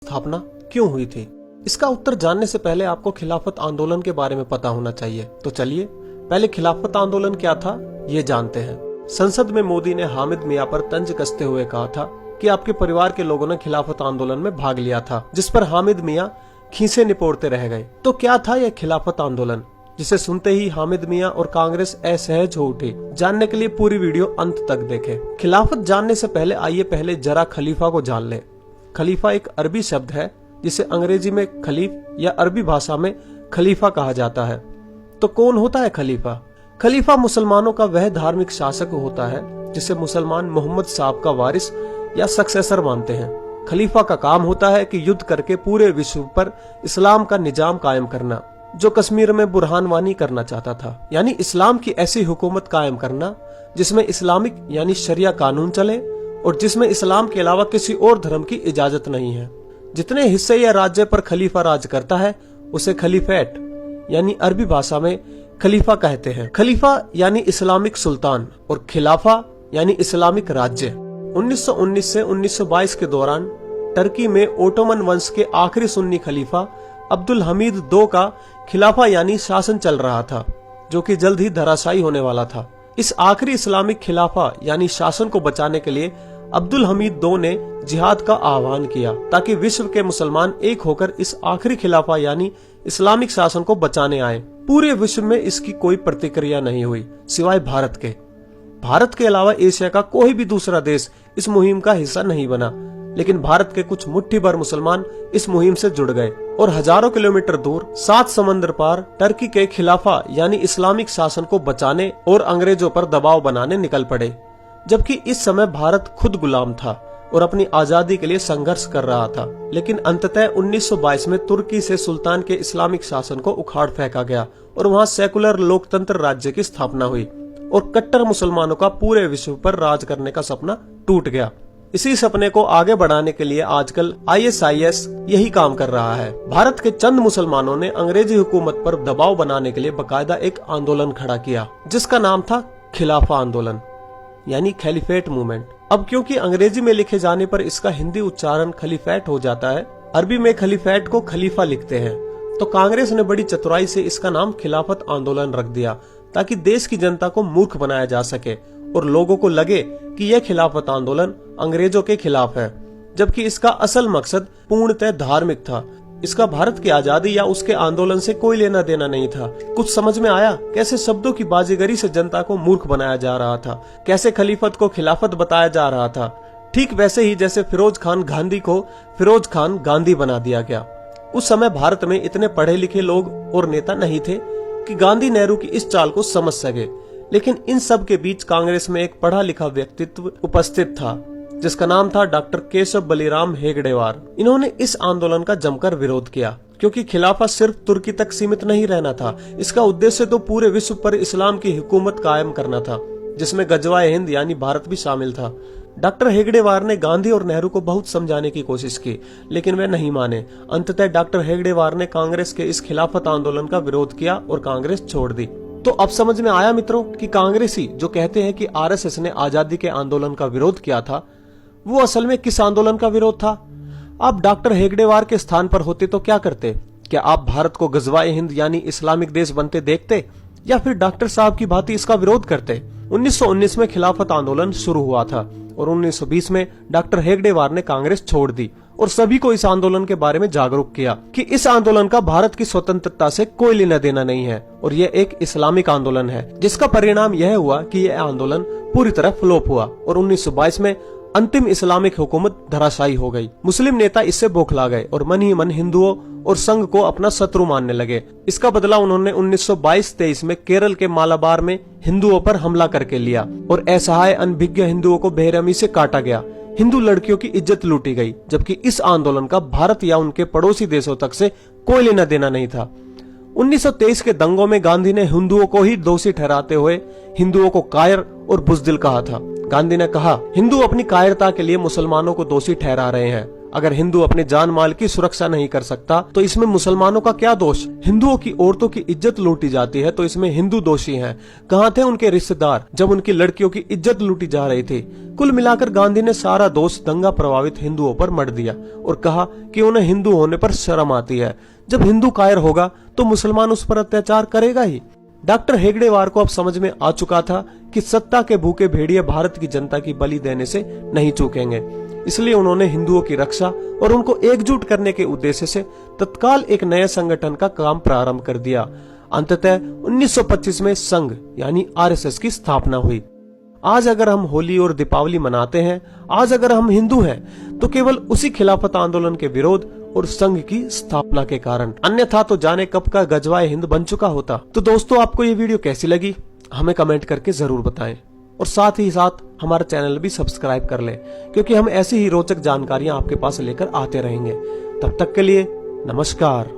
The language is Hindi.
स्थापना क्यों हुई थी? इसका उत्तर जानने से पहले आपको खिलाफत आंदोलन के बारे में पता होना चाहिए। तो चलिए पहले खिलाफत आंदोलन क्या था ये जानते हैं। संसद में मोदी ने हामिद मियां पर तंज कसते हुए कहा था कि आपके परिवार के लोगों ने खिलाफत आंदोलन में भाग लिया था, जिस पर हामिद मियां खीसे निपोड़ते रह गए। तो क्या था यह खिलाफत आंदोलन, जिसे सुनते ही हामिद मियां और कांग्रेस असहज हो उठी? जानने के लिए पूरी वीडियो अंत तक देखें। खिलाफत जानने से पहले आइए पहले जरा खलीफा को जान लें। खलीफा एक अरबी शब्द है जिसे अंग्रेजी में खलीफ या अरबी भाषा में खलीफा कहा जाता है। तो कौन होता है खलीफा? खलीफा मुसलमानों का वह धार्मिक शासक होता है जिसे मुसलमान मोहम्मद साहब का वारिस या सक्सेसर मानते हैं। खलीफा का काम होता है कि युद्ध करके पूरे विश्व पर इस्लाम का निजाम कायम करना, जो कश्मीर में बुरहान वानी करना चाहता था, यानी इस्लाम की ऐसी हुकूमत कायम करना जिसमें इस्लामिक यानी शरिया कानून चले और जिसमें इस्लाम के अलावा किसी और धर्म की इजाजत नहीं है। जितने हिस्से या राज्य पर खलीफा राज करता है उसे खलीफेट यानी अरबी भाषा में खलीफा कहते हैं। खलीफा यानी इस्लामिक सुल्तान और खिलाफा यानी इस्लामिक राज्य। 1919 से 1922 के दौरान टर्की में ओटोमन वंश के आखिरी सुन्नी खलीफा अब्दुल हमीद II का खिलाफा यानी शासन चल रहा था, जो कि जल्द ही धराशायी होने वाला था। इस आखिरी इस्लामिक खिलाफा यानी शासन को बचाने के लिए अब्दुल हमीद II ने जिहाद का आह्वान किया ताकि विश्व के मुसलमान एक होकर इस आखिरी खिलाफा यानी इस्लामिक शासन को बचाने आए। पूरे विश्व में इसकी कोई प्रतिक्रिया नहीं हुई सिवाय भारत के। भारत के अलावा एशिया का कोई भी दूसरा देश इस मुहिम का हिस्सा नहीं बना, लेकिन भारत के कुछ मुट्ठी भर मुसलमान इस मुहिम से जुड़ गए और हजारों किलोमीटर दूर 7 समंदर पार टर्की के खिलाफा यानी इस्लामिक शासन को बचाने और अंग्रेजों पर दबाव बनाने निकल पड़े। जबकि इस समय भारत खुद गुलाम था और अपनी आजादी के लिए संघर्ष कर रहा था। लेकिन अंततः 1922 में तुर्की से सुल्तान के इस्लामिक शासन को उखाड़ फेंका गया और वहां सेकुलर लोकतंत्र राज्य की स्थापना हुई और कट्टर मुसलमानों का पूरे विश्व पर राज करने का सपना टूट गया। इसी सपने को आगे बढ़ाने के लिए आजकल ISIS यही काम कर रहा है। भारत के चंद मुसलमानों ने अंग्रेजी हुकूमत पर दबाव बनाने के लिए बकायदा एक आंदोलन खड़ा किया, जिसका नाम था खिलाफा आंदोलन यानी खलीफेट मूवमेंट। अब क्योंकि अंग्रेजी में लिखे जाने पर इसका हिंदी उच्चारण खलीफेट हो जाता है, अरबी में खलीफेट को खलीफा लिखते हैं, तो कांग्रेस ने बड़ी चतुराई से इसका नाम खिलाफत आंदोलन रख दिया ताकि देश की जनता को मूर्ख बनाया जा सके और लोगों को लगे कि यह खिलाफत आंदोलन अंग्रेजों के खिलाफ है, जबकि इसका असल मकसद पूर्णतः धार्मिक था। इसका भारत की आजादी या उसके आंदोलन से कोई लेना देना नहीं था। कुछ समझ में आया कैसे शब्दों की बाजीगरी से जनता को मूर्ख बनाया जा रहा था, कैसे खलीफत को खिलाफत बताया जा रहा था। ठीक वैसे ही जैसे फिरोज खान गांधी को फिरोज खान गांधी बना दिया गया। उस समय भारत में इतने पढ़े लिखे लोग और नेता नहीं थे कि गांधी नेहरू की इस चाल को समझ सके, लेकिन इन सब के बीच कांग्रेस में एक पढ़ा लिखा व्यक्तित्व उपस्थित था जिसका नाम था डॉक्टर केशव बलिराम हेगड़ेवार। इन्होंने इस आंदोलन का जमकर विरोध किया क्योंकि खिलाफा सिर्फ तुर्की तक सीमित नहीं रहना था। इसका उद्देश्य तो पूरे विश्व पर इस्लाम की हुकूमत कायम करना था, जिसमें गजवाए हिंद यानी भारत भी शामिल था। डॉक्टर हेगड़ेवार ने गांधी और नेहरू को बहुत समझाने की कोशिश की, लेकिन वे नहीं माने। अंततः डॉक्टर हेगड़ेवार ने कांग्रेस के इस खिलाफत आंदोलन का विरोध किया और कांग्रेस छोड़ दी। तो अब समझ में आया मित्रों कि कांग्रेसी जो कहते हैं कि RSS ने आजादी के आंदोलन का विरोध किया था, वो असल में किस आंदोलन का विरोध था? आप डॉक्टर हेगड़ेवार के स्थान पर होते तो क्या करते? क्या आप भारत को गजवाए हिंद यानी इस्लामिक देश बनते देखते या फिर डॉक्टर साहब की भांति इसका विरोध करते? 1919 में खिलाफत आंदोलन शुरू हुआ था और 1920 में डॉक्टर हेगड़ेवार ने कांग्रेस छोड़ दी और सभी को इस आंदोलन के बारे में जागरूक किया कि इस आंदोलन का भारत की स्वतंत्रता से कोई लेना देना नहीं है और यह एक इस्लामिक आंदोलन है, जिसका परिणाम यह हुआ कि यह आंदोलन पूरी तरह फ्लॉप हुआ और 1922 में अंतिम इस्लामिक हुकूमत धराशायी हो गई। मुस्लिम नेता इससे बौखला गए और मन ही मन हिंदुओं और संघ को अपना शत्रु मानने लगे। इसका बदला उन्होंने 1922-23 में केरल के मालाबार में हिंदुओं पर हमला करके लिया और असहाय अनभिज्ञ हिंदुओं को बेरहमी से काटा गया। हिंदू लड़कियों की इज्जत लूटी गई, जबकि इस आंदोलन का भारत या उनके पड़ोसी देशों तक से कोई लेना देना नहीं था। 1923 के दंगों में गांधी ने हिंदुओं को ही दोषी ठहराते हुए हिंदुओं को कायर और बुज़दिल कहा था। गांधी ने कहा, हिंदू अपनी कायरता के लिए मुसलमानों को दोषी ठहरा रहे हैं। अगर हिंदू अपने जान माल की सुरक्षा नहीं कर सकता तो इसमें मुसलमानों का क्या दोष? हिंदुओं की औरतों की इज्जत लूटी जाती है तो इसमें हिंदू दोषी हैं। कहाँ थे उनके रिश्तेदार जब उनकी लड़कियों की इज्जत लूटी जा रही थी? कुल मिलाकर गांधी ने सारा दोष दंगा प्रभावित हिंदुओं पर मढ़ दिया और कहा कि उन्हें हिंदू होने पर शर्म आती है। जब हिंदू कायर होगा तो मुसलमान उस पर अत्याचार करेगा ही। डॉक्टर हेगड़ेवार को अब समझ में आ चुका था कि सत्ता के भूखे भेड़िए भारत की जनता की बलि देने से नहीं चूकेंगे। इसलिए उन्होंने हिंदुओं की रक्षा और उनको एकजुट करने के उद्देश्य से तत्काल एक नए संगठन का काम प्रारंभ कर दिया। अंततः 1925 में संघ यानी आरएसएस की स्थापना हुई। आज अगर हम होली और दीपावली मनाते हैं, आज अगर हम हिंदू हैं, तो केवल उसी खिलाफत आंदोलन के विरोध और संघ की स्थापना के कारण, अन्यथा तो जाने कब का गजवाए हिंद बन चुका होता। तो दोस्तों, आपको ये वीडियो कैसी लगी हमें कमेंट करके जरूर बताएं और साथ ही साथ हमारा चैनल भी सब्सक्राइब कर लें, क्योंकि हम ऐसी ही रोचक जानकारियां आपके पास लेकर आते रहेंगे। तब तक के लिए नमस्कार।